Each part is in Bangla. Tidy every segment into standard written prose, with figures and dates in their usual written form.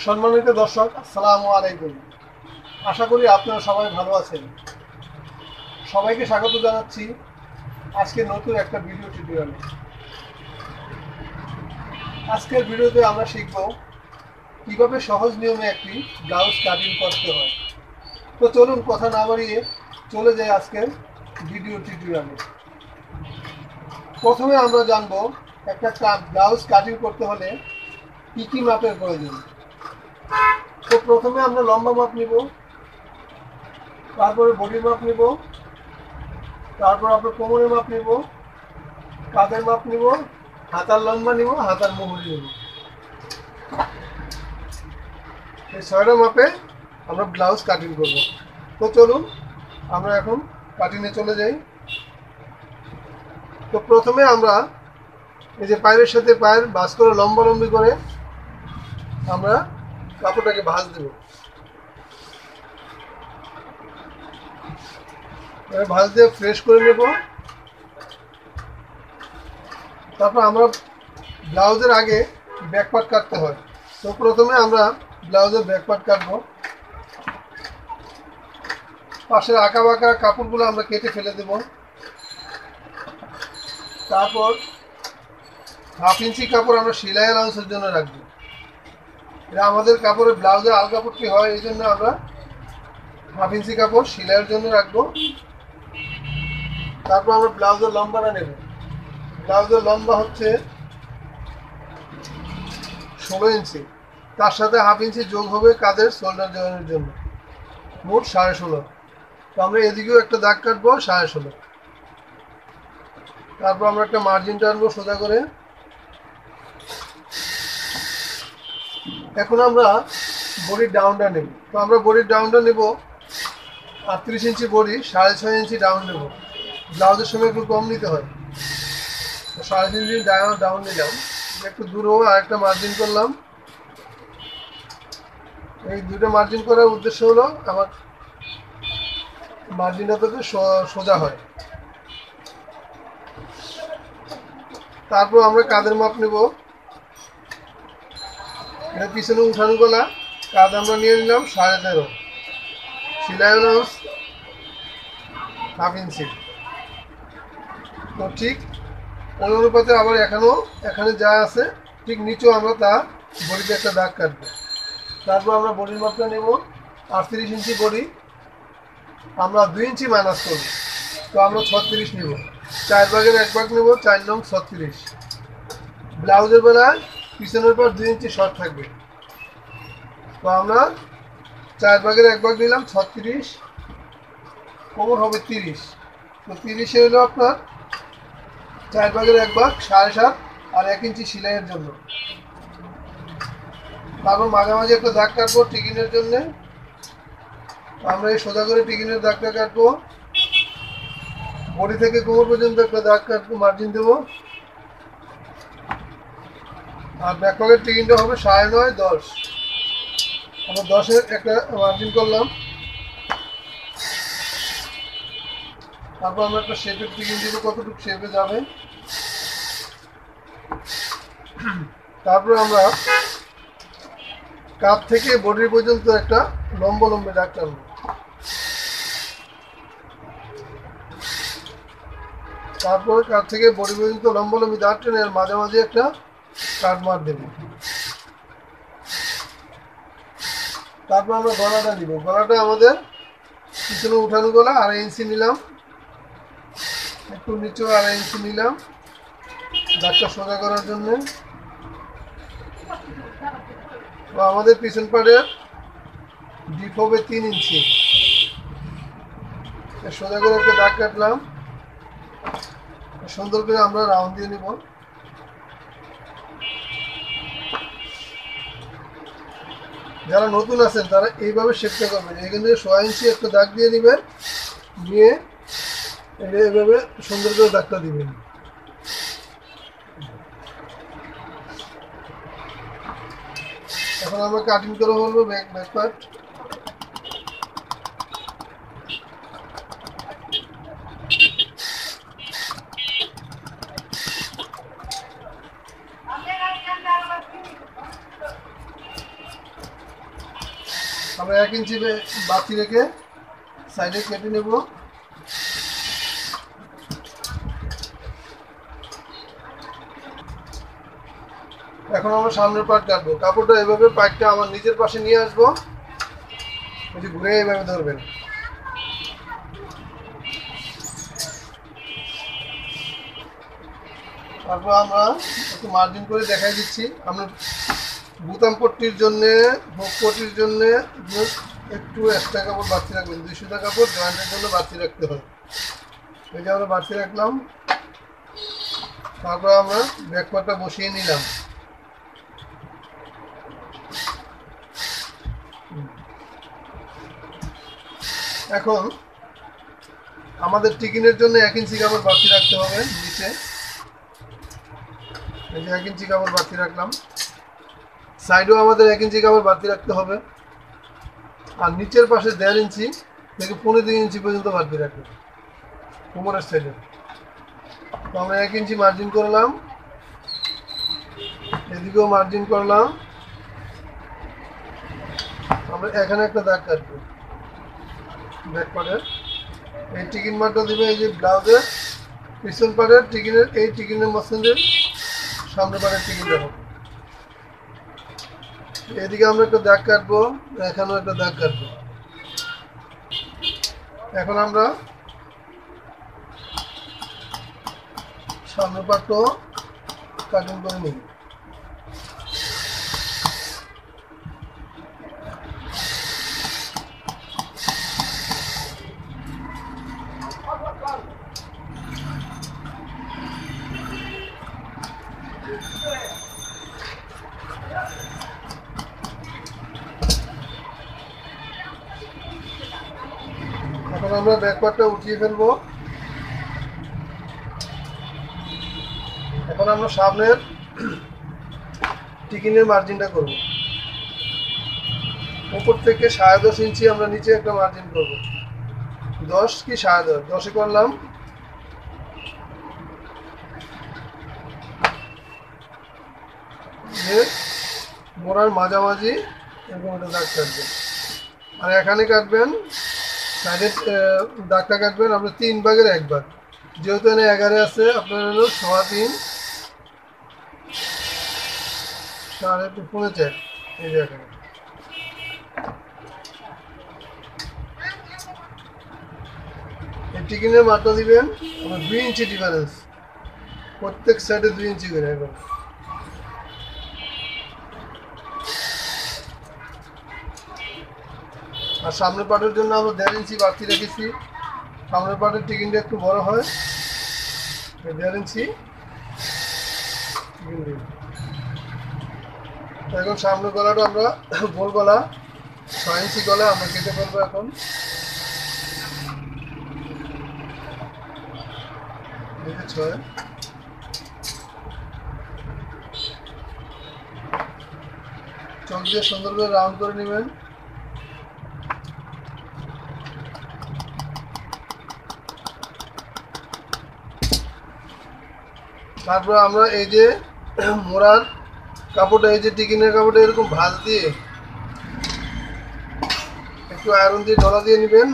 সম্মানিত দর্শক, আসসালামু আলাইকুম। আশা করি আপনারা সবাই ভালো আছেন। সবাইকে স্বাগত জানাচ্ছি আজকে নতুন একটা ভিডিও টিউটোরিয়ালে। আজকের ভিডিওতে আমরা শিখব কিভাবে সহজ নিয়মে একটি ব্লাউজ কাটিং করতে হয়। তো চলুন কথা না বাড়িয়ে চলে যাই আজকের ভিডিও টিউটোরিয়ালে। প্রথমে আমরা জানব একটা ব্লাউজ কাটিং করতে হলে কী কী মাপের প্রয়োজন। তো প্রথমে আমরা লম্বা মাপ নিব, তারপরে বডির মাপ নিব, তারপর আপনার কোমরের মাপ নিব, কাঁধের মাপ নিব, হাতার লম্বা নিব, হাতার মুহুরি নিব। এই 6টা মাপে আমরা ব্লাউজ কাটিং করব। তো চলুন আমরা এখন কাটিংয়ে চলে যাই। তো প্রথমে আমরা এই যে পায়ের সাথে পায়ের ভাঁজ করে লম্বালম্বি করে আমরা কাপড়টাকে ভাঁজ দেব। ভাঁজ দিয়ে ফ্রেশ করে নেব। তারপর আমরা ব্লাউজের আগে ব্যাক পার্ট কাটতে হয়। তো প্রথমে আমরা ব্লাউজের ব্যাক পার্ট কাটবো। পাশের আঁকা বাঁকা কাপড়গুলো আমরা কেটে ফেলে দেব। তারপর 1/2 ইঞ্চি কাপড় আমরা সেলাই অ্যালাউন্সের জন্য রাখবো। এটা আমাদের কাপড়ের ব্লাউজের আলগা পট্টি হয়, এই জন্য আমরা 1/2 ইঞ্চি কাপড় সেলাইয়ের জন্য রাখবো। তারপর আমরা ব্লাউজের লম্বাটা নেব। ব্লাউজের লম্বা হচ্ছে 16 ইঞ্চি, তার সাথে 1/2 ইঞ্চি যোগ হবে কাঁধের শোল্ডার জয়েনের জন্য, মোট 16.5। তো আমরা এদিকেও একটা দাগ কাটবো 16.5। তারপর আমরা একটা মার্জিন টানবো সোজা করে। এখন আমরা বডির ডাউনটা নেব। তো আমরা বডির ডাউনটা নেব 38 ইঞ্চি বডি, 6.5 ইঞ্চি ডাউন নেব। ব্লাউজের সময় একটু কম নিতে হয়। 3.5 ইঞ্চি ডাউন নিলাম। একটু দূরেও আরেকটা মার্জিন করলাম। এই দুটো মার্জিন করার উদ্দেশ্য হলো আমার মার্জিনটা যাতে সোজা হয়। তারপর আমরা কাঁধের মাপ নেব। এটা পিছনে উঠানো গলা, কাঁধ আমরা নিয়ে নিলাম 13.5, সেলাই অ্যালাউন্স 1/2 ইঞ্চি। তো ঠিক ওই অনুপাতে আবার এখানে যা আছে ঠিক নিচেও আমরা তা বডিতে একটা দাগ কাটবো। তারপর আমরা বডির মাপটা নেব 38 ইঞ্চি বডি, আমরা 2 ইঞ্চি মাইনাস করব। তো আমরা 36 নেব, 4 ভাগের 1 ভাগ নেব, 4 নং 36। ব্লাউজের বেলায় পিছনের পর 2 ইঞ্চি শর্ট থাকবে। তো আমরা 4 ভাগের 1 ভাগ নিলাম 36, কোমর হবে 30। তো 30 হলো আপনার 4 ভাগের 1 ভাগ 7.5 আর 1 ইঞ্চি সেলাইয়ের জন্য। তারপর মাঝামাঝি একটা দাগ কাটবো টিকিনের জন্য। আমরা এই সোজা করে টিকিনের দাগটা কাটবো। বডি থেকে কোমর পর্যন্ত একটা দাগ কাটবো, মার্জিন দেবো। আর ব্যাকপকেট টিকিনটা হবে 9.5 10। আমরা 10-এর একটা মার্জিন করলাম। তারপর আমরা একটা শেপের টিকিন দিব, কতটুকু শেপে যাবে। তারপর আমরা কাপ থেকে বডি পর্যন্ত একটা লম্বা দাগ টানবো। তারপর কাপ থেকে বডি পর্যন্ত লম্বা দাগ টেনে আর মাঝামাঝি একটা কাট মার দেব। তারপর আমরা গলাটা নিব। গলাটা আমাদের পিছনে উঠানো গলা 2.5 ইঞ্চি নিলাম, একটু নিচেও 2.5 ইঞ্চি নিলাম দাগটা সোজা করার জন্য। তো আমাদের পিছন পাড়ের ডিপ হবে 3 ইঞ্চি। সোজা করে একটা দাগ কাটলাম, সুন্দর করে আমরা রাউন্ড দিয়ে নিব। যারা নতুন আছেন তারা এইভাবে শেপটা করবেন। এখান থেকে 6 ইঞ্চি একটা দাগ দিয়ে নেবেন, নিয়ে এইভাবে সুন্দর করে দাগটা দিবেন। এখন আমরা কাটিং করে বলবো ব্যাক পার্ট। আমরা 1 ইঞ্চি বাতি রেখে সাইডে কেটে নেব। এখন আমরা সামনের পার্ট কাটবো। কাপড়টা এভাবে পাইপটা আমার নিচের পাশে নিয়ে আসবো, এটি ঘুরে এইভাবে ধরবেন। তারপর আমরা একটু মার্জিন করে দেখাই দিচ্ছি। আমরা বুতাম পট্টির জন্যে, হোক পট্টির জন্যে একটু এক্সট্রা কাপড় বাড়তি রাখবেন। 2 সুতা কাপড় জয়েন্টের জন্য বাড়তি রাখতে হয়। এই যে আমরা বাড়তি রাখলাম। তারপর আমরা ব্যাক পার্টটা বসিয়ে নিলাম। এখন আমাদের টিকিনের জন্য 1 ইঞ্চি কাপড় বাড়তি রাখতে হবে নিচে। এই যে 1 ইঞ্চি কাপড় বাড়তি রাখলাম। সাইডেও আমাদের 1 ইঞ্চি কাপড় বাড়তি রাখতে হবে। আর নিচের পাশে 1.5 ইঞ্চি থেকে 2.5 ইঞ্চি পর্যন্ত বাড়তি রাখবে কোমরের সাইডে। তো আমরা 1 ইঞ্চি মার্জিন করলাম, এদিকেও মার্জিন করলাম। আমরা এখানে একটা দাগ কাটবো ব্যাক পার্টের। এই টিকিন মারটা দিবে এই যে ব্লাউজের পিছন পার্টের টিকিনের, এই টিকিনের মধ্যে সামনে পার্টের টিকিন দেবো। এদিকে আমরা একটা দাগ কাটবো, এখানেও একটা দাগ কাটবো। এখন আমরা সামনের পার্টও কাটিং করে নিই। এখন আমরা ব্যাক পার্টটা উঠিয়ে ফেলবো। এখন আমরা সামনের টিকিনের মার্জিনটা করব। উপর থেকে 10.5 ইঞ্চি আমরা নিচে একটা মার্জিন করব। 10 কি 10.5, 10-এ করলাম। মোড়ার মাঝামাঝি এরকম একটা দাগ কাটবেন। আর এখানে কাটবেন সাইডের দাগটা কাটবেন আমরা 3 ভাগের 1 ভাগ। যেহেতু এখানে 11 আছে, আপনার হলো 3.5, 3.5 এই যে এখানে। এই টিকিনের মাত্রা দিবেন আমরা 2 ইঞ্চি ডিফারেন্স, প্রত্যেক সাইডে 2 ইঞ্চি করে। এখন আর সামনের পার্টের জন্য আমরা 1.5 ইঞ্চি বাড়তি রেখেছি। সামনের পার্টের টিকিনটা একটু বড় হয়, 1.5 ইঞ্চি টিকিন দিই। এখন সামনের গলাটা আমরা গোল গলা 6 ইঞ্চি গলা আমরা কেটে ফেলবো। এখন এই যে 6 চোখ দিয়ে সুন্দর করে রাউন্ড করে নেবেন। তারপর আমরা এই যে মোড়ার কাপড়টা, এই যে টিকিনের কাপড়টা এরকম ভাঁজ দিয়ে একটু আয়রন দিয়ে ডলা দিয়ে নেবেন।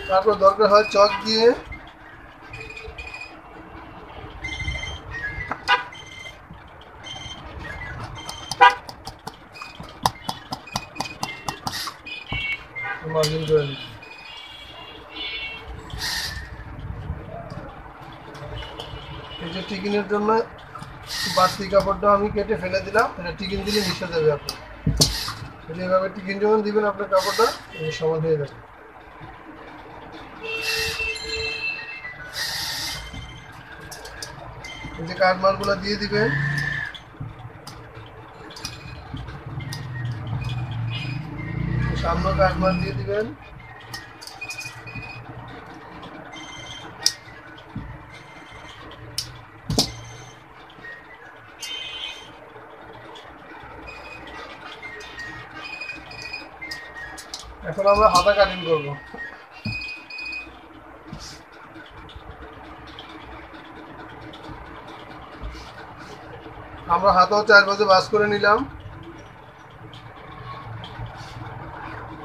তারপর দরকার হয় চক দিয়ে মার্জিন করে নিন। এই যে টিকিনের জন্য বাড়তি কাপড়টা আমি কেটে ফেলে দিলাম, এটা টিকিন দিলে মিশে যাবে। আপনার এইভাবে টিকিন যখন দিবেন আপনার কাপড়টা সমান হয়ে যাবে। এই যে কাটমারগুলো দিয়ে দিবেন। সামনে কাটমার দিয়ে দিবেন। এখন আমরা হাতা কাটিং করব। আমরা হাতাও 4 ভাঁজে ভাঁজ করে নিলাম।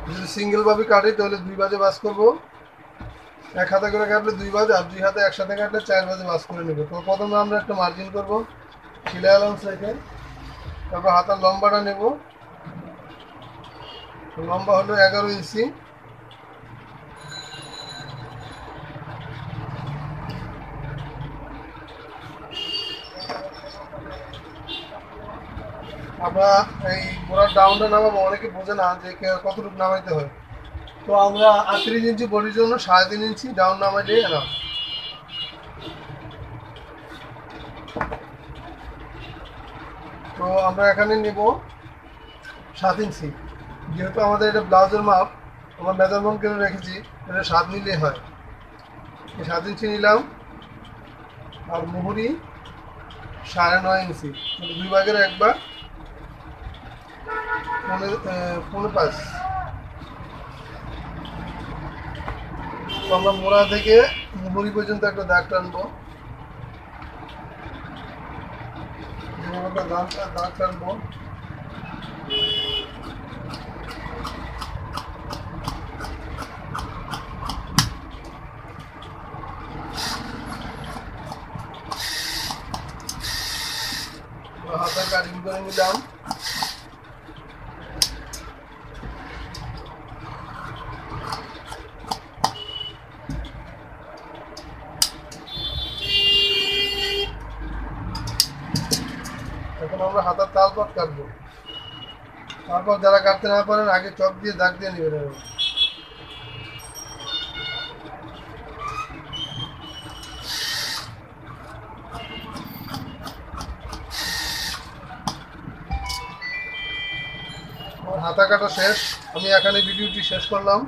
যদি সিঙ্গেল ভাবে কাটি তাহলে 2 ভাঁজে ভাঁজ করব। এক হাতে করে কাটলে 2 ভাঁজ, আর 2 হাতে একসাথে কাটলে 4 ভাঁজে ভাঁজ করে নেব। তো প্রথমে আমরা একটা মার্জিন করব সেলাই অ্যালাউন্স রেখে, তারপর হাতার লম্বাটা নেব। লম্বা হলো 11 ইঞ্চি। আমরা এই গোড়ার ডাউনটা নামাবো, অনেকে বোঝে না যে কতটুকু নামাইতে হয়। তো আমরা 38 ইঞ্চি বডির জন্য 3.5 ইঞ্চি ডাউন নামাইলে এলাম। তো আমরা এখানে নেব 7 ইঞ্চি। যেহেতু আমাদের এটা ব্লাউজের মাপ, আমরা মেজারমেন্ট করে রেখেছি, এটা 7 নিলে হয়। 7 ইঞ্চি নিলাম। আর মুহুরি 9.5 ইঞ্চি, 2 ভাগের 1 ভাগ, 5.5। তো আমরা মোড়া থেকে মুহুরি পর্যন্ত একটা দাগ টানবো। দাগ টানবো। হাতের কাটিং করে নিলাম। এখন আমরা হাতার তালপাত কাটবো। তারপর যারা কাটতে না পারেন আগে চক দিয়ে দাগ দিয়ে নেবেন। আমার হাতা কাটা শেষ। আমি এখানে ভিডিওটি শেষ করলাম।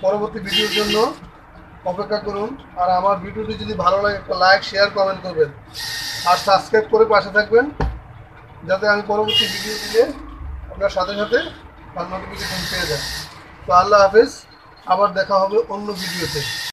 পরবর্তী ভিডিওর জন্য অপেক্ষা করুন। আর আমার ভিডিওটি যদি ভালো লাগে একটা লাইক, শেয়ার, কমেন্ট করবেন। আর সাবস্ক্রাইব করে পাশে থাকবেন, যাতে আমি পরবর্তী ভিডিও দিলে আপনার সাথে সাথে তার নোটিফিকেশন পেয়ে যান। তো আল্লাহ হাফেজ, আবার দেখা হবে অন্য ভিডিওতে।